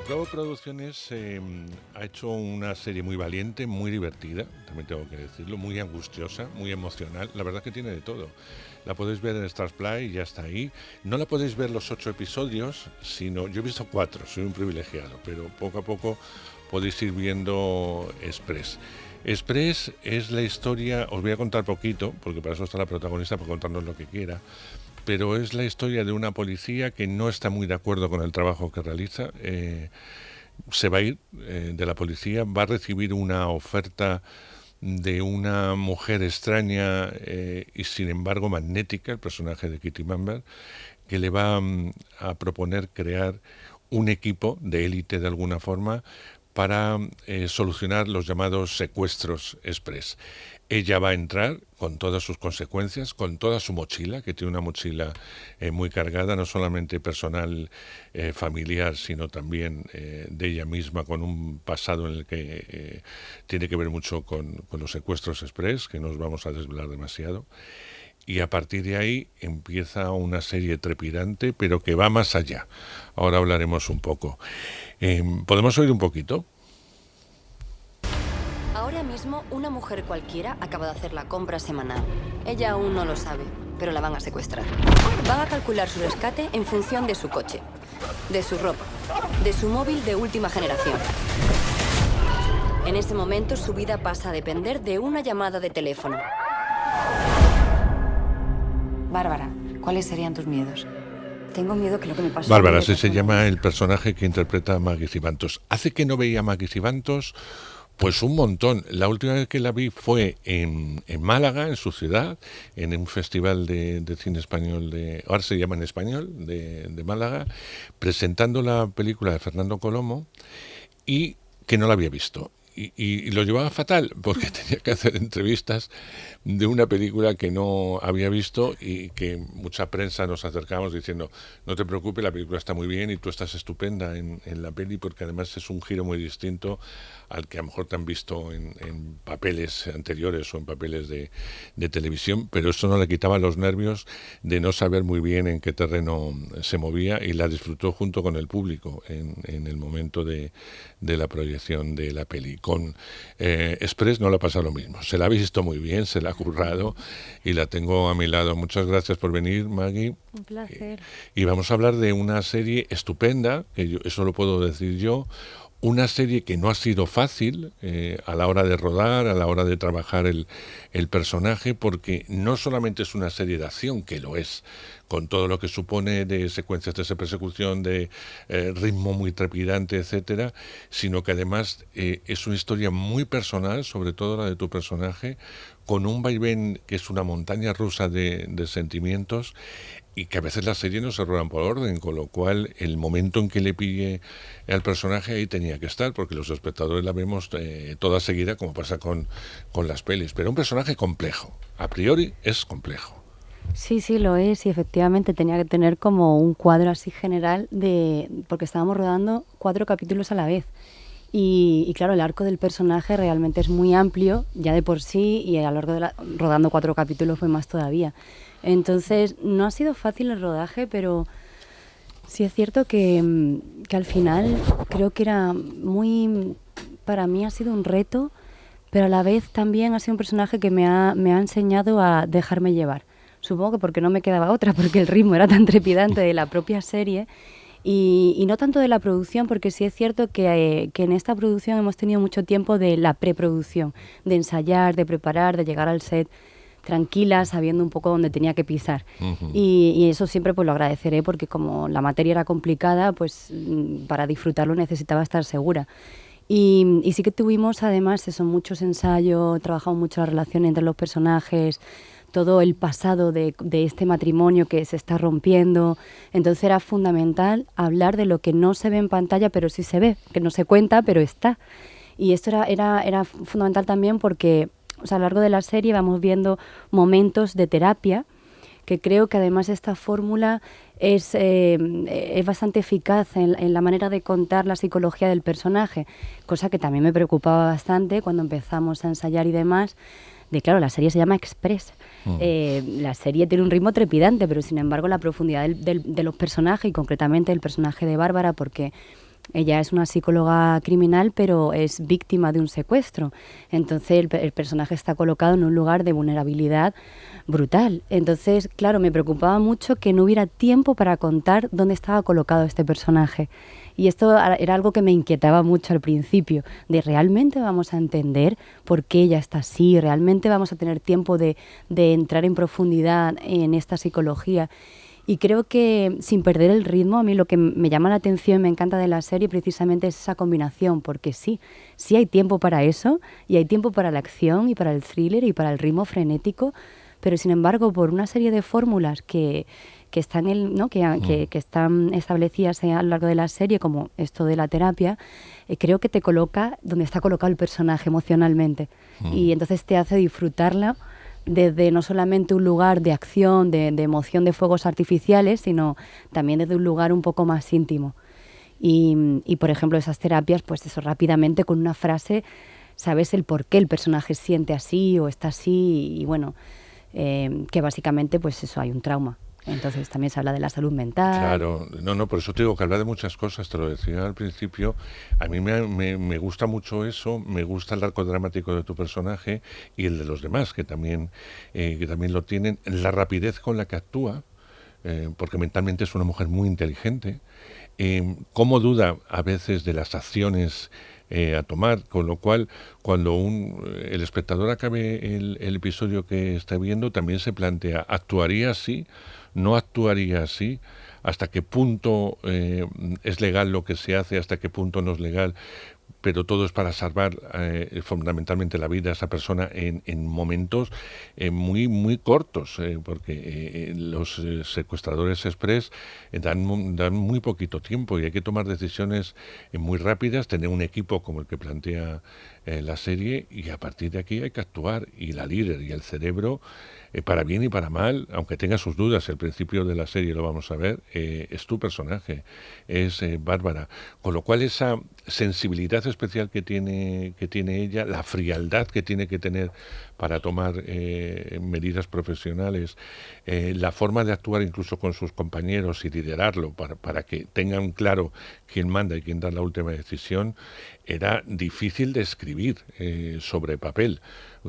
Globo Producciones ha hecho una serie muy valiente, muy divertida, también tengo que decirlo, muy angustiosa, muy emocional. La verdad que tiene de todo. La podéis ver en Stars Play y ya está ahí. No la podéis ver los 8 episodios, sino yo he visto 4, soy un privilegiado, pero poco a poco podéis ir viendo Express. Express es la historia, os voy a contar poquito, porque para eso está la protagonista, para contarnos lo que quiera, pero es la historia de una policía que no está muy de acuerdo con el trabajo que realiza. Se va a ir de la policía, va a recibir una oferta de una mujer extraña y sin embargo magnética, el personaje de Kitty Mamber, que le va a proponer crear un equipo de élite de alguna forma para solucionar los llamados secuestros express. Ella va a entrar con todas sus consecuencias, con toda su mochila, que tiene una mochila muy cargada, no solamente personal, familiar, sino también de ella misma, con un pasado en el que tiene que ver mucho con los secuestros express, que no os vamos a desvelar demasiado. Y a partir de ahí empieza una serie trepidante, pero que va más allá. Ahora hablaremos un poco. ¿Podemos oír un poquito? Ahora mismo, una mujer cualquiera acaba de hacer la compra semanal. Ella aún no lo sabe, pero la van a secuestrar. Van a calcular su rescate en función de su coche, de su ropa, de su móvil de última generación. En ese momento, su vida pasa a depender de una llamada de teléfono. Bárbara, ¿cuáles serían tus miedos? Tengo miedo que lo que me pasó Bárbara, a mí así le se pase a llama nadie. el personaje que interpreta a Maggie Cibantos. Hace que no veía a Maggie Cibantos, pues un montón. La última vez que la vi fue en Málaga, en su ciudad, en un festival de cine español, ahora se llama en español, de Málaga, presentando la película de Fernando Colomo y que no la había visto. Y lo llevaba fatal porque tenía que hacer entrevistas de una película que no había visto y que mucha prensa nos acercamos diciendo no te preocupes, la película está muy bien y tú estás estupenda en la peli, porque además es un giro muy distinto al que a lo mejor te han visto en papeles anteriores o en papeles de televisión, pero eso no le quitaba los nervios de no saber muy bien en qué terreno se movía, y la disfrutó junto con el público en el momento de la proyección de la peli. Con Express no le pasa lo mismo, se la ha visto muy bien, se la ha currado y la tengo a mi lado. Muchas gracias por venir, Maggie. Un placer. Y vamos a hablar de una serie estupenda, que eso lo puedo decir yo, una serie que no ha sido fácil a la hora de rodar, a la hora de trabajar el personaje, porque no solamente es una serie de acción, que lo es, con todo lo que supone de secuencias de persecución, de ritmo muy trepidante, etcétera, sino que además es una historia muy personal, sobre todo la de tu personaje, con un vaivén que es una montaña rusa de sentimientos, y que a veces las series no se ruedan por orden, con lo cual el momento en que le pille al personaje ahí tenía que estar, porque los espectadores la vemos toda seguida, como pasa con las pelis. Pero un personaje complejo, a priori es complejo. Sí, sí, lo es, y efectivamente tenía que tener como un cuadro así general porque estábamos rodando 4 capítulos a la vez. Y claro, el arco del personaje realmente es muy amplio, ya de por sí, y a lo largo de rodando 4 capítulos fue más todavía. Entonces, no ha sido fácil el rodaje, pero sí es cierto que al final creo que para mí ha sido un reto, pero a la vez también ha sido un personaje que me ha enseñado a dejarme llevar. Supongo que porque no me quedaba otra, porque el ritmo era tan trepidante de la propia serie. Y no tanto de la producción, porque sí es cierto que en esta producción hemos tenido mucho tiempo de la preproducción, de ensayar, de preparar, de llegar al set tranquila, sabiendo un poco dónde tenía que pisar. Uh-huh. Y eso siempre pues lo agradeceré, porque como la materia era complicada, pues para disfrutarlo necesitaba estar segura. Y sí que tuvimos además muchos ensayos, trabajamos mucho la relación entre los personajes, todo el pasado de este matrimonio que se está rompiendo. Entonces era fundamental hablar de lo que no se ve en pantalla, pero sí se ve, que no se cuenta, pero está. Y esto era fundamental también porque, o sea, a lo largo de la serie vamos viendo momentos de terapia, que creo que además esta fórmula es bastante eficaz en la manera de contar la psicología del personaje, cosa que también me preocupaba bastante cuando empezamos a ensayar y demás. Claro, la serie se llama Express. La serie tiene un ritmo trepidante, pero sin embargo la profundidad de los personajes, y concretamente el personaje de Bárbara, porque ella es una psicóloga criminal, pero es víctima de un secuestro. Entonces el personaje está colocado en un lugar de vulnerabilidad brutal. Entonces, claro, me preocupaba mucho que no hubiera tiempo para contar dónde estaba colocado este personaje. Y esto era algo que me inquietaba mucho al principio, de realmente vamos a entender por qué ella está así, realmente vamos a tener tiempo de entrar en profundidad en esta psicología. Y creo que sin perder el ritmo, a mí lo que me llama la atención y me encanta de la serie precisamente es esa combinación, porque sí hay tiempo para eso, y hay tiempo para la acción y para el thriller y para el ritmo frenético, pero sin embargo por una serie de fórmulas que están, que están establecidas a lo largo de la serie, como esto de la terapia, creo que te coloca donde está colocado el personaje emocionalmente, y entonces te hace disfrutarla desde no solamente un lugar de acción, de emoción de fuegos artificiales, sino también desde un lugar un poco más íntimo. Y por ejemplo, esas terapias, pues eso, rápidamente con una frase, sabes el por qué el personaje siente así o está así, y bueno, que básicamente, pues eso, hay un trauma. Entonces también se habla de la salud mental. Claro, no, por eso te digo que habla de muchas cosas, te lo decía al principio. A mí me gusta mucho eso, me gusta el arco dramático de tu personaje y el de los demás, que también lo tienen. La rapidez con la que actúa, porque mentalmente es una mujer muy inteligente, cómo duda a veces de las acciones a tomar, con lo cual cuando el espectador acabe el episodio que está viendo, también se plantea, ¿actuaría así? ¿No actuaría así? ¿Hasta qué punto es legal lo que se hace? ¿Hasta qué punto no es legal? Pero todo es para salvar fundamentalmente la vida a esa persona en momentos muy muy cortos, porque los secuestradores express dan muy poquito tiempo y hay que tomar decisiones muy rápidas, tener un equipo como el que plantea la serie, y a partir de aquí hay que actuar, y la líder y el cerebro, para bien y para mal, aunque tenga sus dudas, al principio de la serie lo vamos a ver, es tu personaje, es Bárbara, con lo cual esa sensibilidad especial que tiene ella, la frialdad que tiene que tener para tomar medidas profesionales, la forma de actuar incluso con sus compañeros y liderarlo para que tengan claro quién manda y quién da la última decisión, era difícil de escribir sobre papel.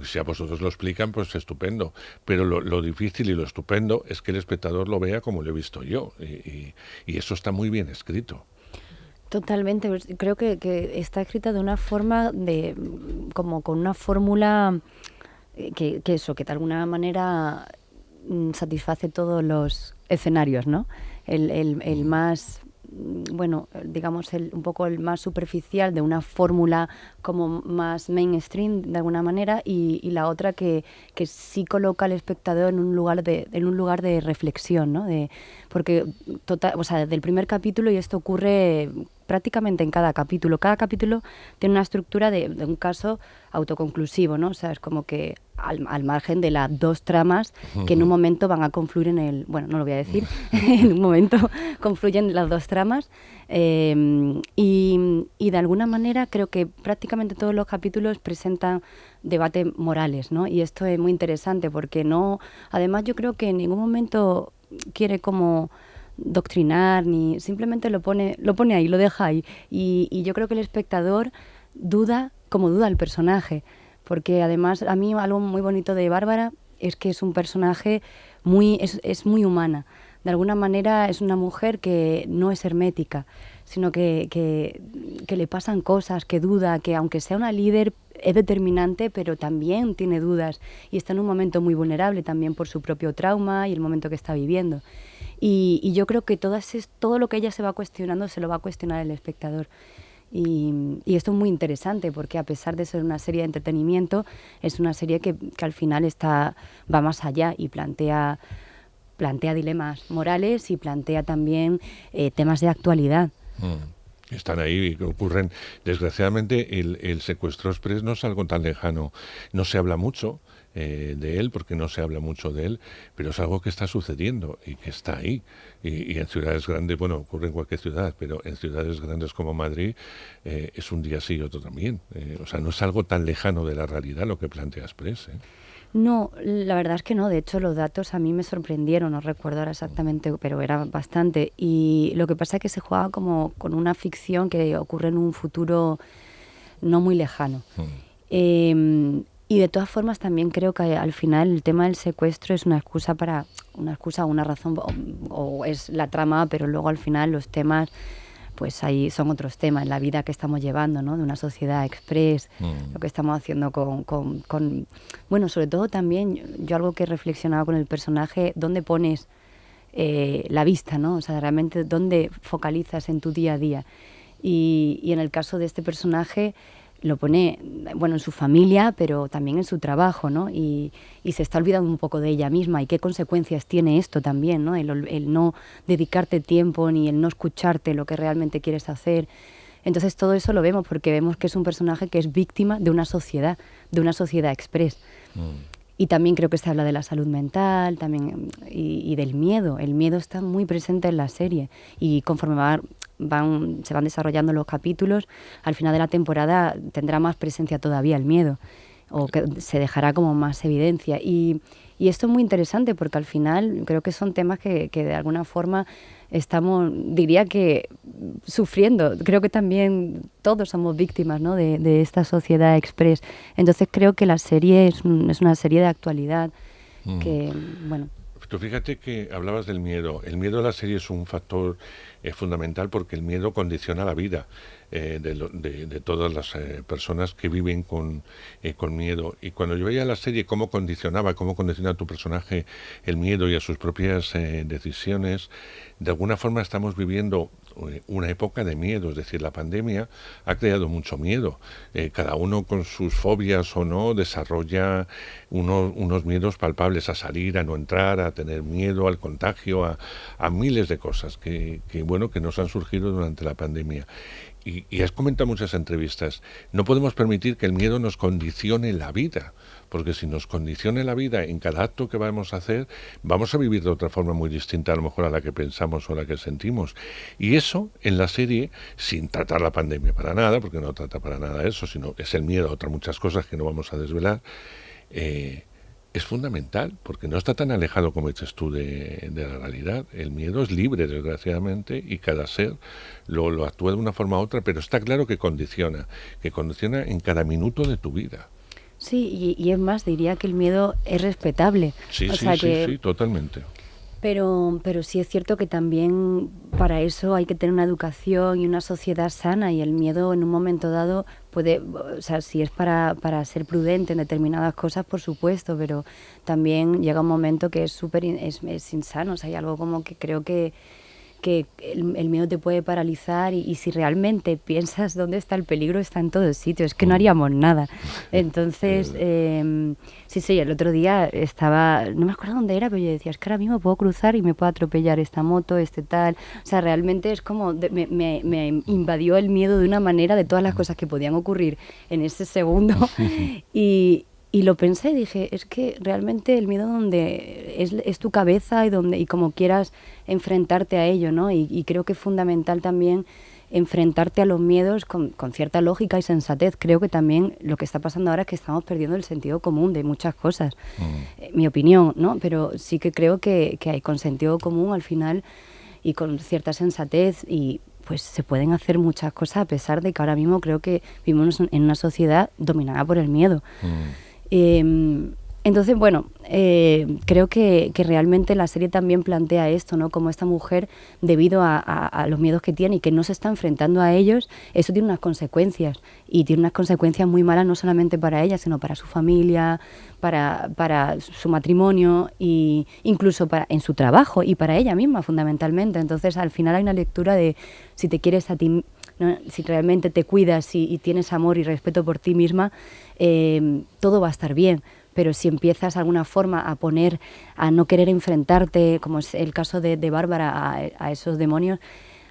Si a vosotros lo explican, pues estupendo, pero lo difícil y lo estupendo es que el espectador lo vea como lo he visto yo, y eso está muy bien escrito. Totalmente, creo que está escrita de una forma como con una fórmula que de alguna manera satisface todos los escenarios, ¿no? El más, bueno, digamos, un poco el más superficial de una fórmula como más mainstream de alguna manera, y la otra que sí coloca al espectador en un lugar de reflexión, ¿no? Porque desde el primer capítulo, y esto ocurre prácticamente en cada capítulo tiene una estructura de un caso autoconclusivo, ¿no? O sea, es como que al margen de las dos tramas que en un momento van a confluir bueno, no lo voy a decir, en un momento confluyen las dos tramas, y de alguna manera creo que prácticamente todos los capítulos presentan debates morales, ¿no? Y esto es muy interesante porque además yo creo que en ningún momento quiere como doctrinar, ni simplemente lo pone ahí, lo deja ahí, y yo creo que el espectador duda como duda el personaje, porque además a mí algo muy bonito de Bárbara es que es un personaje es muy humana. De alguna manera es una mujer que no es hermética, sino que le pasan cosas, que duda, que aunque sea una líder es determinante, pero también tiene dudas, y está en un momento muy vulnerable también por su propio trauma y el momento que está viviendo. Y yo creo que todo lo que ella se va cuestionando se lo va a cuestionar el espectador. Y esto es muy interesante porque, a pesar de ser una serie de entretenimiento, es una serie que al final va más allá y plantea dilemas morales y plantea también temas de actualidad. Están ahí y ocurren. Desgraciadamente el secuestro express no es algo tan lejano, no se habla mucho de él, porque no se habla mucho de él, pero es algo que está sucediendo y que está ahí, y en ciudades grandes, bueno, ocurre en cualquier ciudad, pero en ciudades grandes como Madrid es un día sí y otro también, o sea, no es algo tan lejano de la realidad lo que plantea Express. No, la verdad es que no. De hecho, los datos a mí me sorprendieron, no recuerdo ahora exactamente, pero era bastante. Y lo que pasa es que se juega como con una ficción que ocurre en un futuro no muy lejano. Y de todas formas también creo que al final el tema del secuestro es una excusa o una razón, o es la trama, pero luego al final los temas pues ahí son otros temas, la vida que estamos llevando, ¿no? De una sociedad express, lo que estamos haciendo bueno, sobre todo también, yo algo que he reflexionado con el personaje, ¿dónde pones la vista, ¿no? O sea, realmente, ¿dónde focalizas en tu día a día? Y en el caso de este personaje, lo pone, bueno, en su familia, pero también en su trabajo, ¿no? Y se está olvidando un poco de ella misma y qué consecuencias tiene esto también, ¿no? El no dedicarte tiempo ni el no escucharte lo que realmente quieres hacer. Entonces todo eso lo vemos porque vemos que es un personaje que es víctima de una sociedad express. Y también creo que se habla de la salud mental también y del miedo. El miedo está muy presente en la serie y conforme se van desarrollando los capítulos, al final de la temporada tendrá más presencia todavía el miedo o que se dejará como más evidencia. Y esto es muy interesante porque al final creo que son temas que de alguna forma estamos, diría que, sufriendo. Creo que también todos somos víctimas, ¿no? de esta sociedad express. Entonces creo que la serie es una serie de actualidad que, bueno... Tú fíjate que hablabas del miedo. El miedo de la serie es un factor fundamental porque el miedo condiciona la vida de todas las personas que viven con miedo. Y cuando yo veía la serie cómo condiciona a tu personaje el miedo y a sus propias decisiones, de alguna forma estamos viviendo una época de miedo, es decir, la pandemia ha creado mucho miedo. Cada uno con sus fobias o no desarrolla unos miedos palpables a salir, a no entrar, a tener miedo al contagio, a miles de cosas que nos han surgido durante la pandemia. Y has comentado en muchas entrevistas, no podemos permitir que el miedo nos condicione la vida, porque si nos condicione la vida en cada acto que vamos a hacer, vamos a vivir de otra forma muy distinta a lo mejor a la que pensamos o a la que sentimos. Y eso en la serie, sin tratar la pandemia para nada, porque no trata para nada eso, sino es el miedo a otras muchas cosas que no vamos a desvelar, es fundamental, porque no está tan alejado como dices tú de la realidad. El miedo es libre, desgraciadamente, y cada ser lo actúa de una forma u otra, pero está claro que condiciona en cada minuto de tu vida. Sí, y es más, diría que el miedo es respetable. Sí, sí, totalmente. Pero sí es cierto que también para eso hay que tener una educación y una sociedad sana, y el miedo en un momento dado puede, o sea, si es para ser prudente en determinadas cosas, por supuesto, pero también llega un momento que es insano. O sea, hay algo como que creo que el miedo te puede paralizar y si realmente piensas dónde está el peligro, está en todos sitios, es que no haríamos nada. Entonces, sí, el otro día estaba, no me acuerdo dónde era, pero yo decía, es que ahora mismo puedo cruzar y me puedo atropellar esta moto, tal. O sea, realmente es como, me invadió el miedo de una manera de todas las cosas que podían ocurrir en ese segundo. Y lo pensé y dije, es que realmente el miedo donde es tu cabeza y como quieras enfrentarte a ello, ¿no? Y creo que es fundamental también enfrentarte a los miedos con cierta lógica y sensatez. Creo que también lo que está pasando ahora es que estamos perdiendo el sentido común de muchas cosas. Mi opinión, ¿no? Pero sí que creo que hay con sentido común al final y con cierta sensatez y pues se pueden hacer muchas cosas a pesar de que ahora mismo creo que vivimos en una sociedad dominada por el miedo. Entonces, bueno, creo que realmente la serie también plantea esto, ¿no? Como esta mujer, debido a los miedos que tiene y que no se está enfrentando a ellos, eso tiene unas consecuencias. Y tiene unas consecuencias muy malas no solamente para ella, sino para su familia, para su matrimonio e incluso en su trabajo y para ella misma, fundamentalmente. Entonces, al final hay una lectura de si te quieres a ti, ¿no? Si realmente te cuidas y tienes amor y respeto por ti misma, todo va a estar bien. Pero si empiezas de alguna forma a no querer enfrentarte, como es el caso de Bárbara, a esos demonios,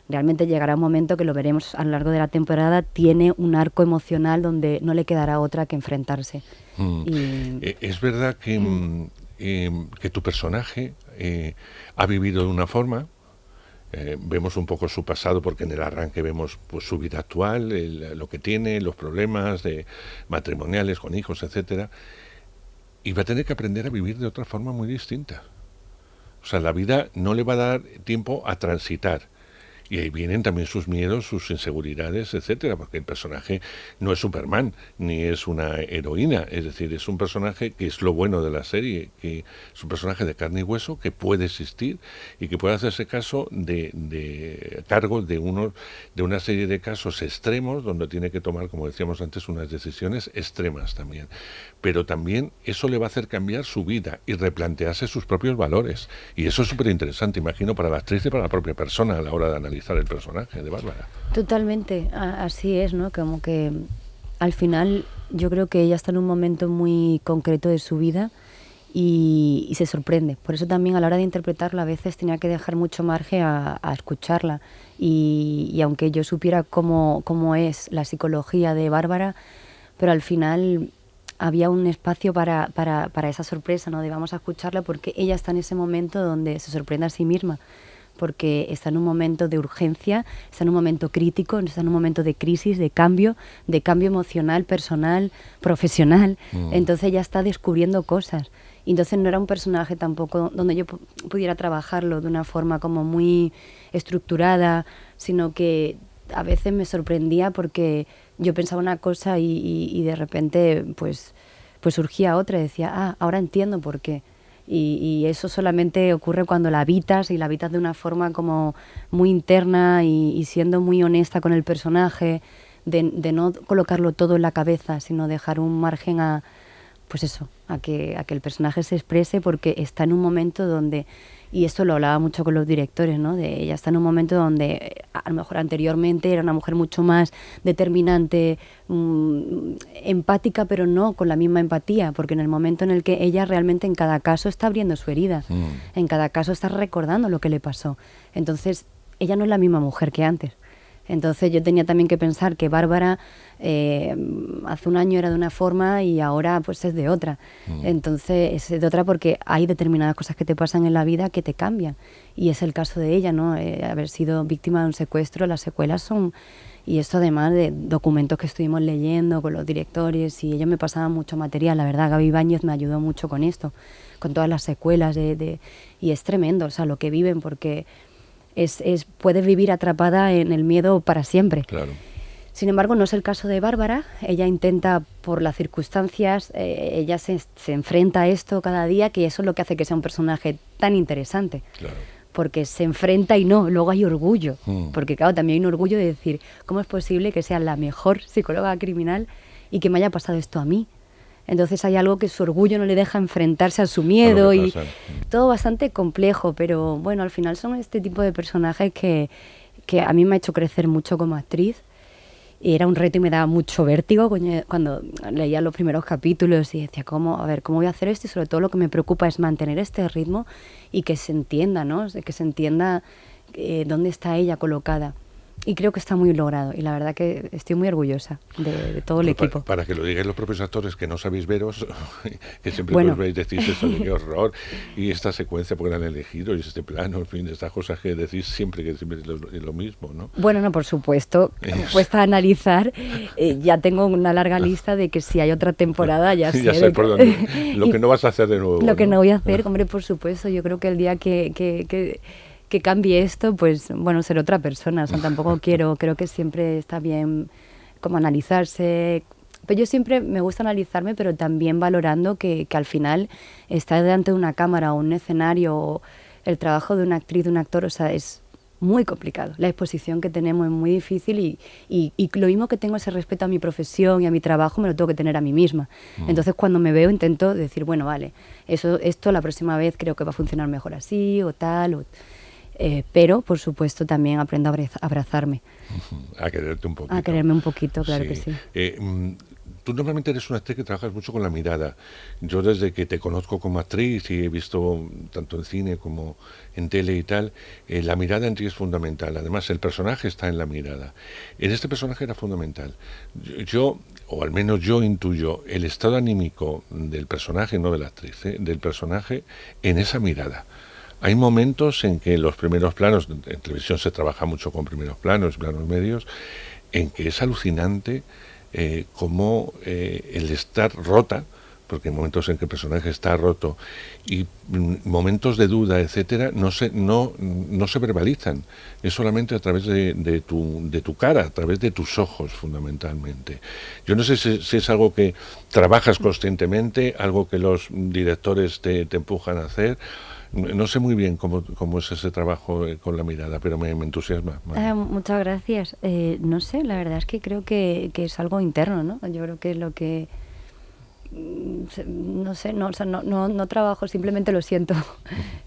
realmente llegará un momento que lo veremos a lo largo de la temporada, tiene un arco emocional donde no le quedará otra que enfrentarse. Es verdad que tu personaje ha vivido de una forma. Vemos un poco su pasado porque en el arranque vemos pues su vida actual, lo que tiene, los problemas matrimoniales con hijos, etcétera. y va a tener que aprender a vivir de otra forma muy distinta. O sea, la vida no le va a dar tiempo a transitar. Y ahí vienen también sus miedos, sus inseguridades, etcétera, porque el personaje no es Superman, ni es una heroína, es decir, es un personaje que es lo bueno de la serie, que es un personaje de carne y hueso, que puede existir y que puede hacerse cargo de una serie de casos extremos, donde tiene que tomar, como decíamos antes, unas decisiones extremas también. Pero también eso le va a hacer cambiar su vida y replantearse sus propios valores. Y eso es súper interesante, imagino, para la actriz y para la propia persona a la hora de analizar el personaje de Bárbara. Totalmente, así es, ¿no? Como que al final yo creo que ella está en un momento muy concreto de su vida y se sorprende. Por eso también a la hora de interpretarla a veces tenía que dejar mucho margen a escucharla. Y aunque yo supiera cómo es la psicología de Bárbara, pero al final había un espacio para esa sorpresa, ¿no? De vamos a escucharla porque ella está en ese momento donde se sorprende a sí misma, porque está en un momento de urgencia, está en un momento crítico, está en un momento de crisis, de cambio emocional, personal, profesional. Entonces ella está descubriendo cosas. Y entonces no era un personaje tampoco donde yo pudiera trabajarlo de una forma como muy estructurada, sino que a veces me sorprendía porque yo pensaba una cosa y de repente pues surgía otra y decía, ahora entiendo por qué. Y eso solamente ocurre cuando la habitas, y la habitas de una forma como muy interna y siendo muy honesta con el personaje, de no colocarlo todo en la cabeza, sino dejar un margen a que el personaje se exprese, porque está en un momento donde, y esto lo hablaba mucho con los directores, ¿no? De ella está en un momento donde a lo mejor anteriormente era una mujer mucho más determinante, empática, pero no con la misma empatía, porque en el momento en el que ella realmente en cada caso está abriendo su herida, en cada caso está recordando lo que le pasó. Entonces ella no es la misma mujer que antes. Entonces yo tenía también que pensar que Bárbara hace un año era de una forma y ahora pues es de otra. Entonces es de otra porque hay determinadas cosas que te pasan en la vida que te cambian. Y es el caso de ella, ¿no? Haber sido víctima de un secuestro, las secuelas son... Y esto además de documentos que estuvimos leyendo con los directores, y ellos me pasaban mucho material. La verdad, Gaby Ibáñez me ayudó mucho con esto, con todas las secuelas. Y es tremendo, o sea, lo que viven, porque... puedes vivir atrapada en el miedo para siempre. Claro. Sin embargo, no es el caso de Bárbara. Ella intenta, por las circunstancias, ella se enfrenta a esto cada día, que eso es lo que hace que sea un personaje tan interesante. Claro. Porque se enfrenta y luego hay orgullo. Porque claro, también hay un orgullo de decir, ¿cómo es posible que sea la mejor psicóloga criminal y que me haya pasado esto a mí? Entonces hay algo que su orgullo no le deja enfrentarse a su miedo, y todo bastante complejo, pero bueno, al final son este tipo de personajes que a mí me ha hecho crecer mucho como actriz. Y era un reto y me daba mucho vértigo cuando leía los primeros capítulos y decía, ¿cómo voy a hacer esto? Y sobre todo lo que me preocupa es mantener este ritmo y que se entienda, ¿no? Que se entienda dónde está ella colocada. Y creo que está muy logrado, y la verdad que estoy muy orgullosa de todo el equipo. Para que lo digáis los propios actores que no sabéis veros, que siempre os veis, decís eso de qué horror, y esta secuencia porque la han elegido, y este plano, en fin, estas cosas que decís siempre es lo mismo, ¿no? Bueno, no, por supuesto, puesta a analizar, ya tengo una larga lista de que si hay otra temporada ya sé. Ya sé por dónde, lo que no vas a hacer de nuevo. Lo que no voy a hacer, hombre, por supuesto, yo creo que el día que cambie esto, pues bueno, ser otra persona. O sea, tampoco creo que siempre está bien como analizarse. Pero yo siempre me gusta analizarme, pero también valorando que al final estar delante de una cámara o un escenario, o el trabajo de una actriz, de un actor, o sea, es muy complicado. La exposición que tenemos es muy difícil, y lo mismo que tengo ese respeto a mi profesión y a mi trabajo, me lo tengo que tener a mí misma. Entonces cuando me veo intento decir, bueno, vale, esto la próxima vez creo que va a funcionar mejor así o tal, pero, por supuesto, también aprendo a abrazarme. A quererte un poquito. A quererme un poquito, claro que sí. Tú normalmente eres una actriz que trabajas mucho con la mirada. Yo desde que te conozco como actriz y he visto tanto en cine como en tele y tal, la mirada en ti es fundamental. Además, el personaje está en la mirada. En este personaje era fundamental. Yo, o al menos yo intuyo, el estado anímico del personaje, no de la actriz, del personaje en esa mirada. Hay momentos en que los primeros planos, en televisión se trabaja mucho con primeros planos medios, en que es alucinante cómo el estar rota, porque hay momentos en que el personaje está roto y momentos de duda, etcétera, no se verbalizan. Es solamente a través de tu cara, a través de tus ojos, fundamentalmente. Yo no sé si es algo que trabajas conscientemente, algo que los directores te empujan a hacer. No sé muy bien cómo es ese trabajo con la mirada, pero me entusiasma. Muchas gracias. No sé, la verdad es que creo que es algo interno, ¿no? Yo creo que es lo que... No sé, o sea, no trabajo, simplemente lo siento.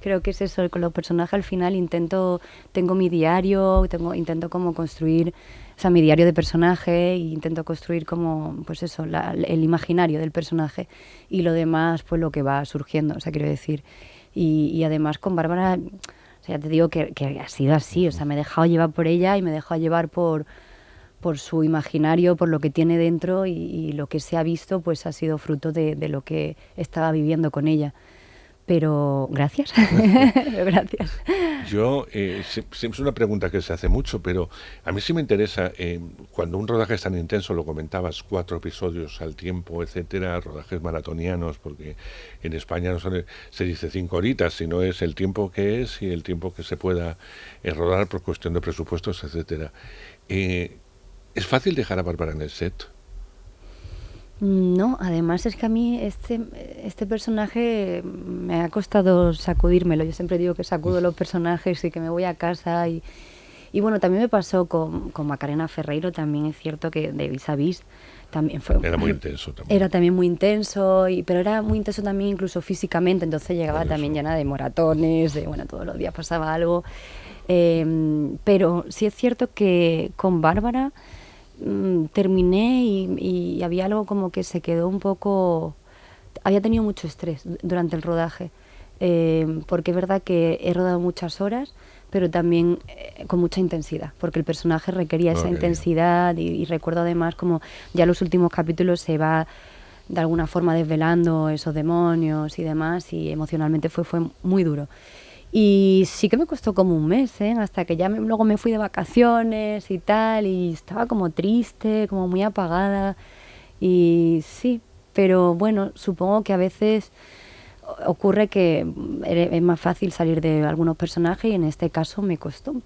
Creo que es eso, con los personajes al final tengo mi diario, intento como construir, o sea, mi diario de personaje, e intento construir como, pues eso, el imaginario del personaje, y lo demás, pues lo que va surgiendo, o sea, quiero decir. Y además con Bárbara, o sea, ya te digo que ha sido así, o sea, me he dejado llevar por ella y me he dejado llevar por su imaginario, por lo que tiene dentro, y lo que se ha visto pues ha sido fruto de lo que estaba viviendo con ella. Pero gracias. Gracias. Yo, es una pregunta que se hace mucho, pero a mí sí me interesa, cuando un rodaje es tan intenso, lo comentabas, 4 episodios al tiempo, etcétera, rodajes maratonianos, porque en España no se dice 5 horitas, sino es el tiempo que es y el tiempo que se pueda rodar por cuestión de presupuestos, etcétera. ¿Es fácil dejar a Bárbara en el set? No, además es que a mí este personaje me ha costado sacudírmelo. Yo siempre digo que sacudo los personajes y que me voy a casa. Y bueno, también me pasó con Macarena Ferreiro, también es cierto que de Vis a Vis también fue... Era muy intenso también. Era también muy intenso, pero era muy intenso también incluso físicamente, entonces llegaba también llena de moratones, bueno, todos los días pasaba algo. Pero sí es cierto que con Bárbara... terminé y había algo como que se quedó un poco... Había tenido mucho estrés durante el rodaje, porque es verdad que he rodado muchas horas, pero también con mucha intensidad, porque el personaje requería esa intensidad y recuerdo además como ya en los últimos capítulos se va de alguna forma desvelando esos demonios y demás, y emocionalmente fue muy duro. Y sí que me costó como un mes, hasta que ya luego me fui de vacaciones y tal, y estaba como triste, como muy apagada. Y sí, pero bueno, supongo que a veces ocurre que es más fácil salir de algunos personajes, y en este caso me costó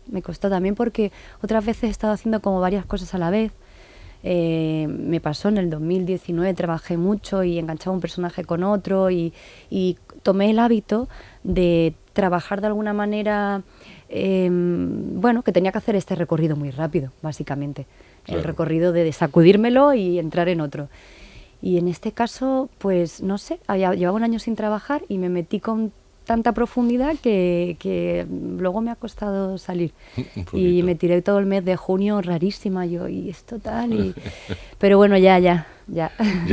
también porque otras veces he estado haciendo como varias cosas a la vez. Me pasó en el 2019, trabajé mucho y enganchaba un personaje con otro, y tomé el hábito de trabajar de alguna manera, bueno, que tenía que hacer este recorrido muy rápido, básicamente. Claro. El recorrido de sacudírmelo y entrar en otro. Y en este caso, pues no sé, llevaba un año sin trabajar y me metí con tanta profundidad que luego me ha costado salir. Y me tiré todo el mes de junio rarísima yo, y esto tal, pero bueno, ya. Ya,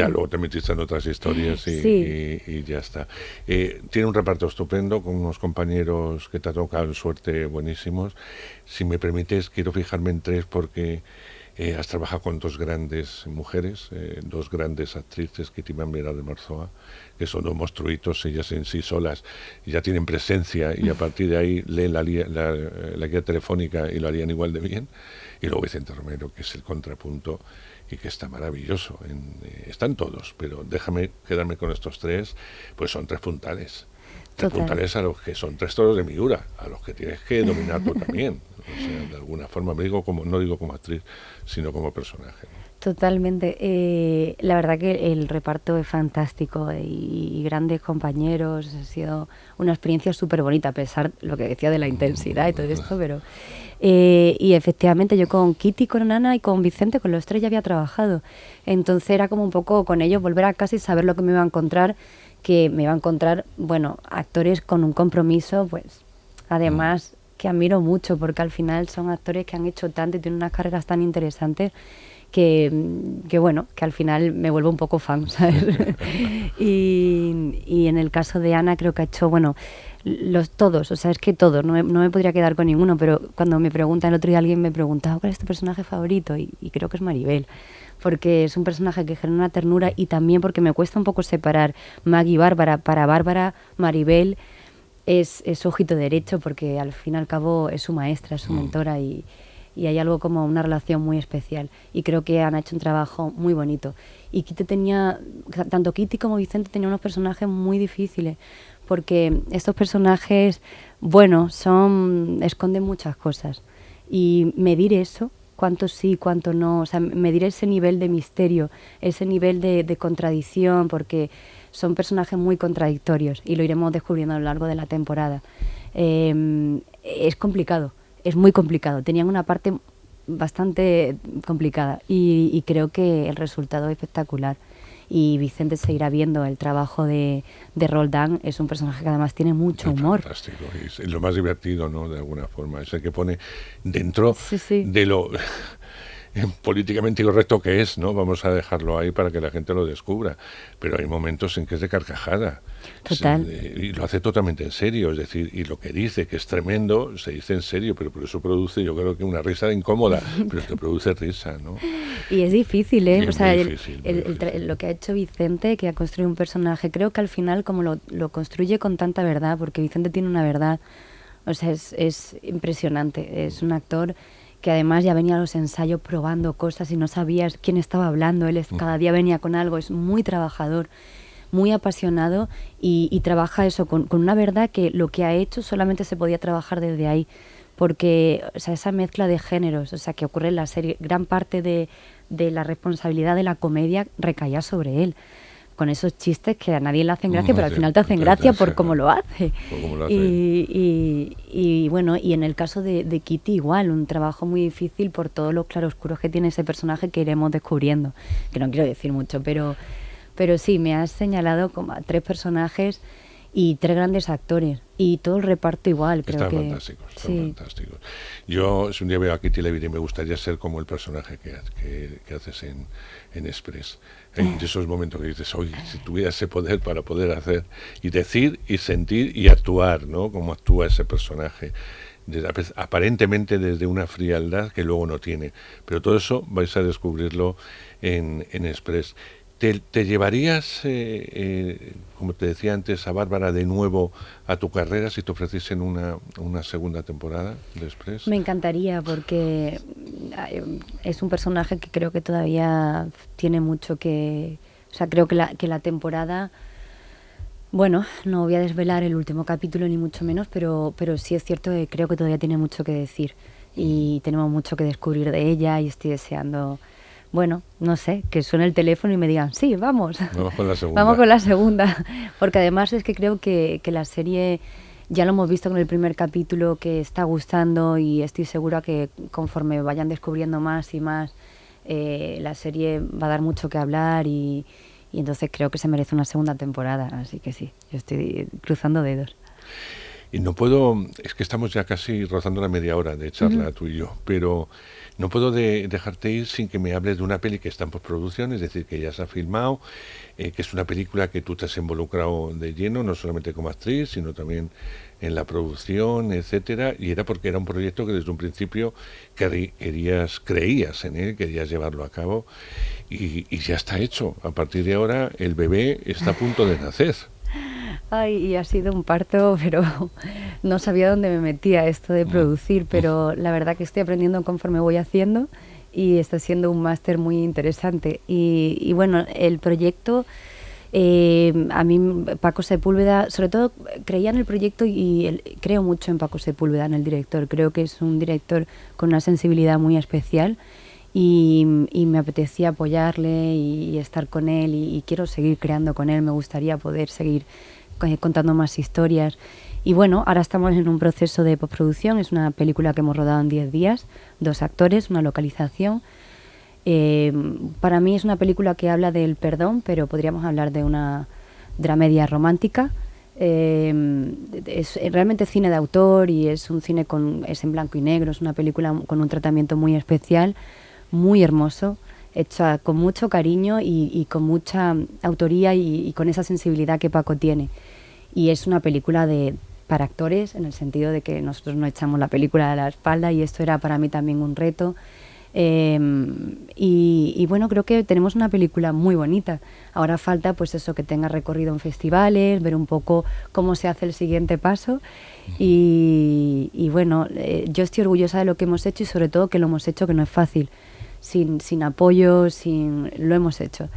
luego te metiste en otras historias y ya está. Tiene un reparto estupendo, con unos compañeros que te ha tocado suerte buenísimos. Si me permites, quiero fijarme en 3 porque has trabajado con 2 grandes mujeres, 2 grandes actrices, Kitty Manvera de Marzoa, que son 2 monstruitos, ellas en sí solas ya tienen presencia, y a partir de ahí leen la guía telefónica y lo harían igual de bien. Y luego Vicente Romero, que es el contrapunto y que está maravilloso. Están todos, pero déjame quedarme con estos 3, pues son 3 puntales. 3 puntales a los que son 3 toros de Miura, a los que tienes que dominar tú también. O sea, de alguna forma, no digo como actriz, sino como personaje. Totalmente. La verdad que el reparto es fantástico y grandes compañeros. Ha sido una experiencia súper bonita, a pesar de lo que decía de la intensidad y todo esto, pero... y efectivamente yo con Kitty, con Ana y con Vicente, con los 3 ya había trabajado. Entonces era como un poco con ellos volver a casa y saber lo que me iba a encontrar, bueno, actores con un compromiso, pues además que admiro mucho, porque al final son actores que han hecho tanto y tienen unas carreras tan interesantes que bueno, que al final me vuelvo un poco fan, ¿sabes? y en el caso de Ana creo que ha hecho, bueno, todos, o sea, es que todos, no me podría quedar con ninguno, pero cuando me preguntan, el otro día alguien me preguntaba ¿cuál es tu personaje favorito? Y creo que es Maribel, porque es un personaje que genera una ternura, y también porque me cuesta un poco separar Maggie y Bárbara. Para Bárbara, Maribel es su ojito derecho, porque al fin y al cabo es su maestra, es su mentora, y y hay algo como una relación muy especial y creo que han hecho un trabajo muy bonito. Y tanto Kitty como Vicente tenían unos personajes muy difíciles porque estos personajes, bueno, esconden muchas cosas y medir eso, cuánto sí, cuánto no, o sea, medir ese nivel de misterio, ese nivel de contradicción, porque son personajes muy contradictorios y lo iremos descubriendo a lo largo de la temporada. Es complicado, es muy complicado. Tenían una parte bastante complicada y creo que el resultado es espectacular. Y Vicente seguirá viendo el trabajo de Roldán. Es un personaje que además tiene mucho humor. Fantástico, es lo más divertido, ¿no? De alguna forma, es el que pone dentro sí. de lo políticamente correcto que es, ¿no? Vamos a dejarlo ahí para que la gente lo descubra, pero hay momentos en que es de carcajada. Total. Y lo hace totalmente en serio, es decir, y lo que dice, que es tremendo, se dice en serio, pero por eso produce, yo creo que una risa incómoda, pero es que produce risa, ¿no? Y es difícil, ¿eh? O sea, lo que ha hecho Vicente, que ha construido un personaje, creo que al final como lo construye con tanta verdad, porque Vicente tiene una verdad, o sea, es impresionante, es un actor que además ya venía a los ensayos probando cosas y no sabías quién estaba hablando, cada día venía con algo, es muy trabajador, muy apasionado y trabaja eso con una verdad que lo que ha hecho solamente se podía trabajar desde ahí, porque o sea, esa mezcla de géneros, o sea, que ocurre en la serie, gran parte de la responsabilidad de la comedia recaía sobre él, con esos chistes que a nadie le hacen gracia, pero al final te hacen gracia por cómo lo hace. Y bueno, y en el caso de Kitty igual, un trabajo muy difícil por todos los claroscuros que tiene ese personaje que iremos descubriendo, que no quiero decir mucho, pero sí, me has señalado como a 3 personajes y 3 grandes actores y todo el reparto igual, creo que están fantásticos. Yo si un día veo a Kitty Levitt me gustaría ser como el personaje que haces en Express. En esos momentos que dices, oye, si tuviera ese poder para poder hacer y decir y sentir y actuar, ¿no? Como actúa ese personaje, aparentemente desde una frialdad que luego no tiene, pero todo eso vais a descubrirlo en Express. ¿Te llevarías, como te decía antes, a Bárbara de nuevo a tu carrera si te ofreciesen una segunda temporada de Express? Me encantaría porque es un personaje que creo que todavía tiene mucho que... O sea, creo que la temporada... Bueno, no voy a desvelar el último capítulo ni mucho menos, pero sí es cierto que creo que todavía tiene mucho que decir y tenemos mucho que descubrir de ella y estoy deseando... Bueno, no sé, que suene el teléfono y me digan, sí, vamos. Vamos con la segunda. Vamos con la segunda. Porque además es que creo que la serie, ya lo hemos visto con el primer capítulo, que está gustando y estoy segura que conforme vayan descubriendo más y más, la serie va a dar mucho que hablar y entonces creo que se merece una segunda temporada. Así que sí, yo estoy cruzando dedos. Y no puedo, es que estamos ya casi rozando la media hora de charla tú y yo, pero no puedo dejarte ir sin que me hables de una peli que está en postproducción, es decir, que ya se ha filmado, que es una película que tú te has involucrado de lleno, no solamente como actriz, sino también en la producción, etcétera, y era porque era un proyecto que desde un principio creías en él, querías llevarlo a cabo, y ya está hecho. A partir de ahora, el bebé está a punto de nacer. Ay, y ha sido un parto, pero no sabía dónde me metía esto de producir, pero la verdad que estoy aprendiendo conforme voy haciendo y está siendo un máster muy interesante. Y bueno, el proyecto, a mí Paco Sepúlveda, sobre todo creía en el proyecto y creo mucho en Paco Sepúlveda, en el director. Creo que es un director con una sensibilidad muy especial y me apetecía apoyarle y estar con él y quiero seguir creando con él, me gustaría poder seguir contando más historias y bueno, ahora estamos en un proceso de postproducción, es una película que hemos rodado en 10 días, 2 actores, una localización. Para mí es una película que habla del perdón, pero podríamos hablar de una dramedia romántica. Es realmente cine de autor y es un cine es en blanco y negro, es una película con un tratamiento muy especial, muy hermoso, hecha con mucho cariño y con mucha autoría y con esa sensibilidad que Paco tiene. Y es una película para actores, en el sentido de que nosotros no echamos la película a la espalda y esto era para mí también un reto. Y bueno, creo que tenemos una película muy bonita. Ahora falta pues eso, que tenga recorrido en festivales, ver un poco cómo se hace el siguiente paso. Y bueno, yo estoy orgullosa de lo que hemos hecho y sobre todo que lo hemos hecho, que no es fácil, sin apoyo, lo hemos hecho.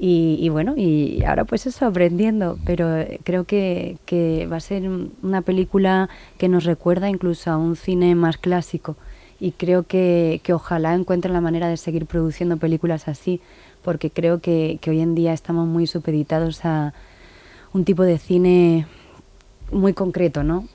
Y bueno, y ahora pues eso, aprendiendo, pero creo que va a ser una película que nos recuerda incluso a un cine más clásico, y creo que ojalá encuentren la manera de seguir produciendo películas así, porque creo que hoy en día estamos muy supeditados a un tipo de cine muy concreto, ¿no?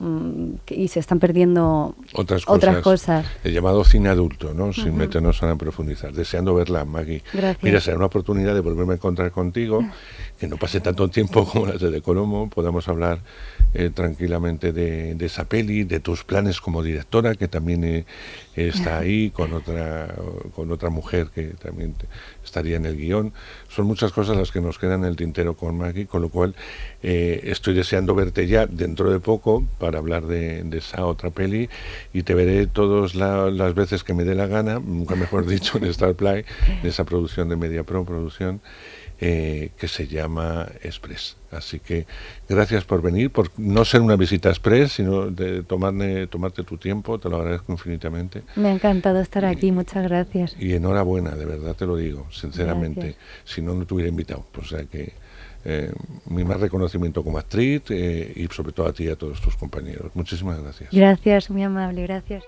Y se están perdiendo otras cosas. El llamado cine adulto, ¿no? Sin meternos a profundizar. Deseando verla, Maggie. Gracias. Mira, será una oportunidad de volverme a encontrar contigo, que no pase tanto tiempo como las de Colomo, podamos hablar tranquilamente de esa peli, de tus planes como directora, que también está ahí, con otra mujer que también estaría en el guión. Son muchas cosas las que nos quedan en el tintero con Maggie, con lo cual estoy deseando verte ya dentro de poco para hablar de esa otra peli, y te veré todas las veces que me dé la gana, nunca mejor dicho, en Star Play, de esa producción de Mediapro Producción, que se llama Express. Así que gracias por venir, por no ser una visita express, sino de tomarte tu tiempo, te lo agradezco infinitamente. Me ha encantado estar aquí, muchas gracias. Y enhorabuena, de verdad te lo digo, sinceramente. Gracias. Si no, no te hubiera invitado. O sea que mi más reconocimiento como actriz, y sobre todo a ti y a todos tus compañeros. Muchísimas gracias. Gracias, muy amable, gracias.